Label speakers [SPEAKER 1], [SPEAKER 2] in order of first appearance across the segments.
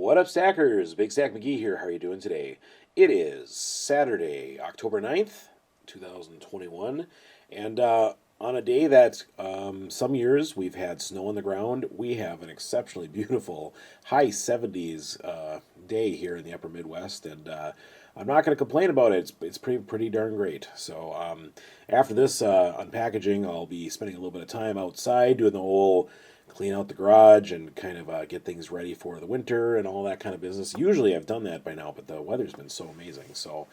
[SPEAKER 1] What up, Stackers? Big Stack McGee here. How are you doing today? It is Saturday, October 9th, 2021. And on a day that some years we've had snow on the ground, we have an exceptionally beautiful high 70s day here in the upper Midwest. And I'm not going to complain about it. It's pretty darn great. So after this unpackaging, I'll be spending a little bit of time outside doing the whole clean out the garage and kind of get things ready for the winter and all that kind of business. Usually I've done that by now, but the weather's been so amazing. So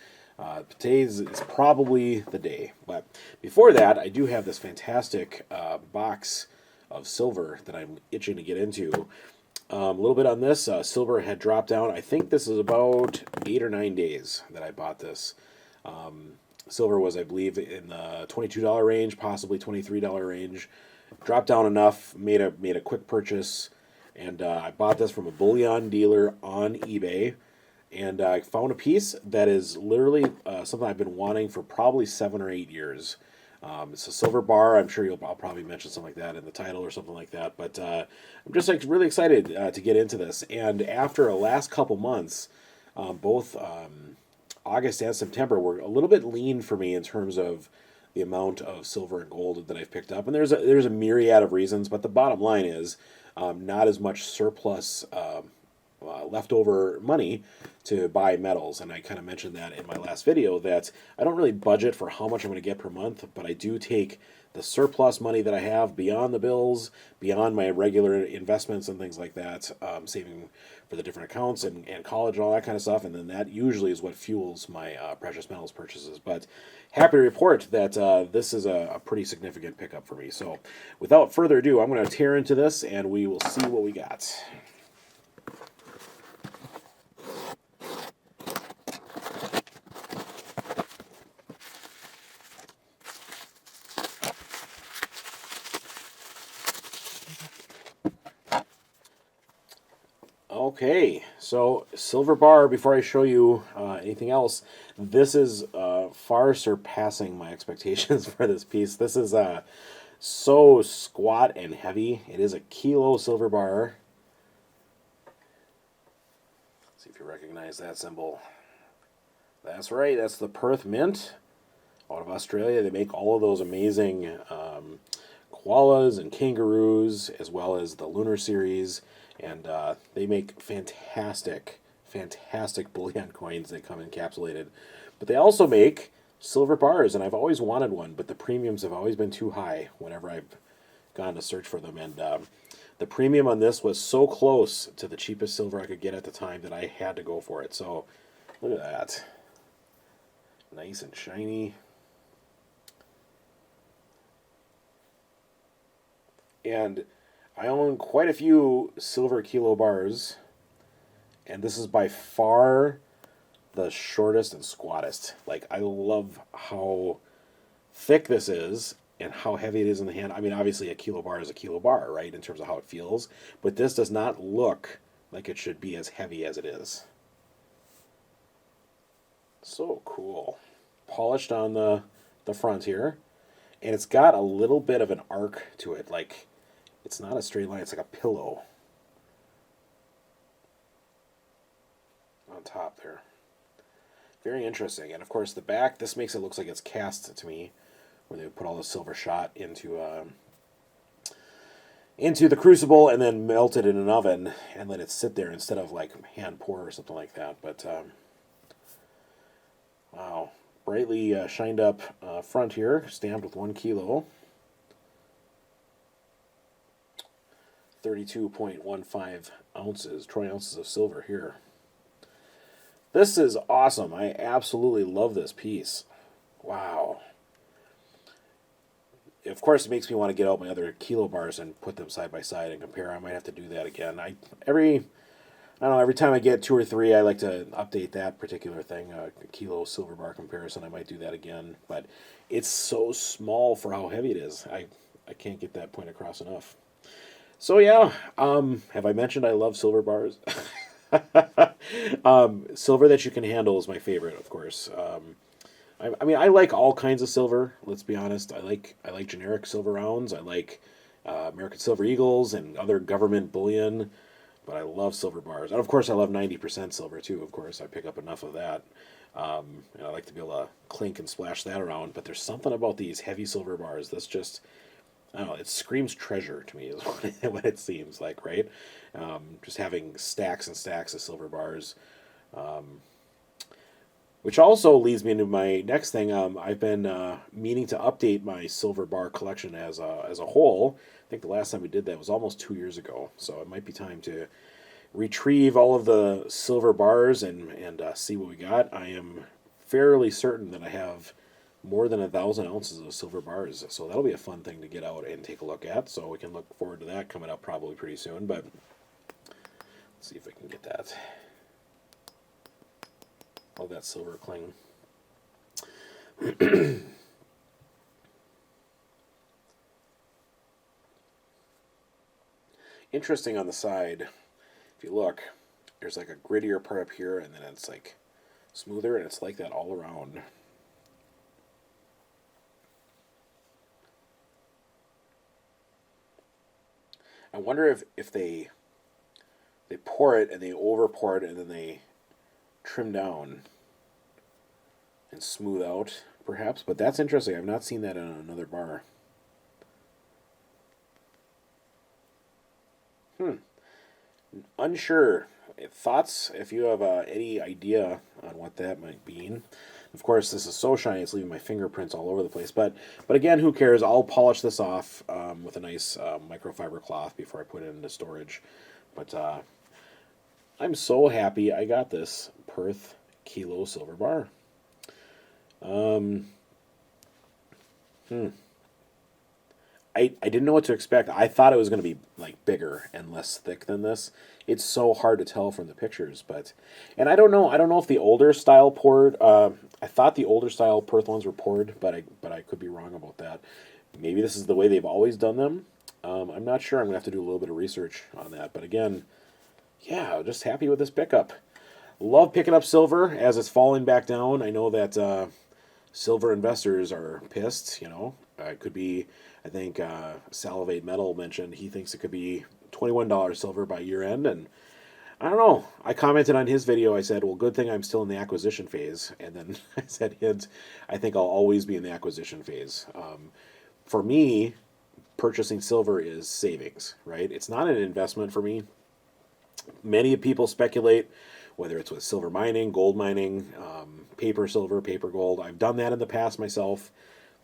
[SPEAKER 1] today's is probably the day. But before that, I do have this fantastic box of silver that I'm itching to get into. A little bit on this. Silver had dropped down. I think this is about 8 or 9 days that I bought this. Silver was, I believe, in the $22 range, possibly $23 range. Dropped down enough, made a quick purchase, and I bought this from a bullion dealer on eBay, and I found a piece that is literally something I've been wanting for probably 7 or 8 years. It's a silver bar. I'm sure I'll probably mention something like that in the title or something like that. But I'm just really excited to get into this. And after a last couple months, both August and September were a little bit lean for me in terms of the amount of silver and gold that I've picked up. And there's a myriad of reasons, but the bottom line is not as much surplus leftover money to buy metals. And I kind of mentioned that in my last video that I don't really budget for how much I'm going to get per month, but I do take the surplus money that I have beyond the bills, beyond my regular investments and things like that, saving for the different accounts and college and all that kind of stuff. And then that usually is what fuels my precious metals purchases. But happy to report that this is a pretty significant pickup for me. So without further ado, I'm going to tear into this and we will see what we got. Okay, so silver bar, before I show you anything else, this is far surpassing my expectations for this piece. This is so squat and heavy. It is a kilo silver bar. Let's see if you recognize that symbol. That's right, that's the Perth Mint out of Australia. They make all of those amazing koalas and kangaroos, as well as the Lunar Series. And they make fantastic bullion coins. They come encapsulated. But they also make silver bars, and I've always wanted one, but the premiums have always been too high whenever I've gone to search for them. And the premium on this was so close to the cheapest silver I could get at the time that I had to go for it. So look at that. Nice and shiny. And I own quite a few silver kilo bars, and this is by far the shortest and squattest. Like, I love how thick this is and how heavy it is in the hand. I mean, obviously a kilo bar is a kilo bar, right, in terms of how it feels, but this does not look like it should be as heavy as it is. So cool. Polished on the front here, and it's got a little bit of an arc to it, like, it's not a straight line, it's like a pillow on top there. Very interesting. And of course the back, this makes it look like it's cast to me, where they put all the silver shot into the crucible and then melt it in an oven and let it sit there instead of like hand pour or something like that. But wow, brightly shined up front here, stamped with 1 kilo. 32.15 ounces, troy ounces of silver here. This is awesome. I absolutely love this piece. Wow. Of course, it makes me want to get out my other kilo bars and put them side by side and compare. I might have to do that again. Every time I get 2 or 3, I like to update that particular thing, a kilo silver bar comparison. I might do that again. But it's so small for how heavy it is. I can't get that point across enough. So yeah, have I mentioned I love silver bars? Silver that you can handle is my favorite, of course. I mean, I like all kinds of silver. Let's be honest. I like generic silver rounds. I like American Silver Eagles and other government bullion. But I love silver bars. And of course, I love 90% silver too. Of course, I pick up enough of that. And I like to be able to clink and splash that around. But there's something about these heavy silver bars that's just, I don't know, it screams treasure to me, is what it seems like, right? Just having stacks and stacks of silver bars. Which also leads me into my next thing. I've been meaning to update my silver bar collection as a whole. I think the last time we did that was almost 2 years ago. So it might be time to retrieve all of the silver bars and see what we got. I am fairly certain that I have more than 1,000 ounces of silver bars. So that'll be a fun thing to get out and take a look at. So we can look forward to that coming up probably pretty soon. But let's see if I can get that. Love that silver cling. Interesting on the side, if you look, there's like a grittier part up here, and then it's like smoother, and it's like that all around. I wonder if they pour it and they over pour it and then they trim down and smooth out, perhaps. But that's interesting. I've not seen that in another bar. Unsure. Thoughts, if you have any idea on what that might mean. Of course, this is so shiny, it's leaving my fingerprints all over the place. But again, who cares? I'll polish this off with a nice microfiber cloth before I put it into storage. But I'm so happy I got this Perth Kilo Silver Bar. I didn't know what to expect. I thought it was going to be like bigger and less thick than this. It's so hard to tell from the pictures, and I don't know. I don't know if the older style poured. I thought the older style Perth ones were poured, but I could be wrong about that. Maybe this is the way they've always done them. I'm not sure. I'm gonna have to do a little bit of research on that. But again, yeah, just happy with this pickup. Love picking up silver as it's falling back down. I know that silver investors are pissed. It could be. I think Salivate Metal mentioned he thinks it could be $21 silver by year end, and I don't know. I commented on his video. I said, "Well, good thing I'm still in the acquisition phase," and then I said, "Hint, I think I'll always be in the acquisition phase." For me, purchasing silver is savings, right? It's not an investment for me. Many people speculate whether it's with silver mining, gold mining, paper silver, paper gold. I've done that in the past myself.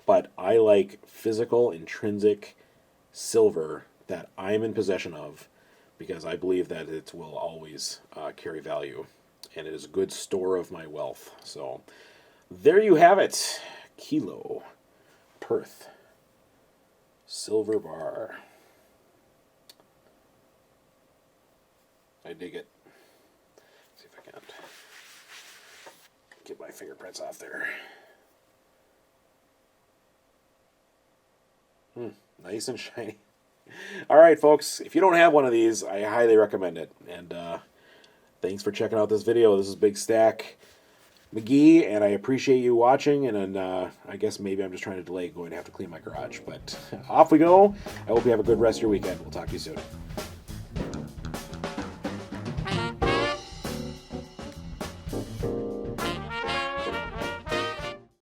[SPEAKER 1] But I like physical, intrinsic silver that I'm in possession of because I believe that it will always carry value. And it is a good store of my wealth. So there you have it. Kilo Perth Silver Bar. I dig it. Let's see if I can get my fingerprints off there. Nice and shiny. All right, folks. If you don't have one of these, I highly recommend it. And thanks for checking out this video. This is Big Stack McGee, and I appreciate you watching. And then I guess maybe I'm just trying to delay going to have to clean my garage. But off we go. I hope you have a good rest of your weekend. We'll talk to you soon.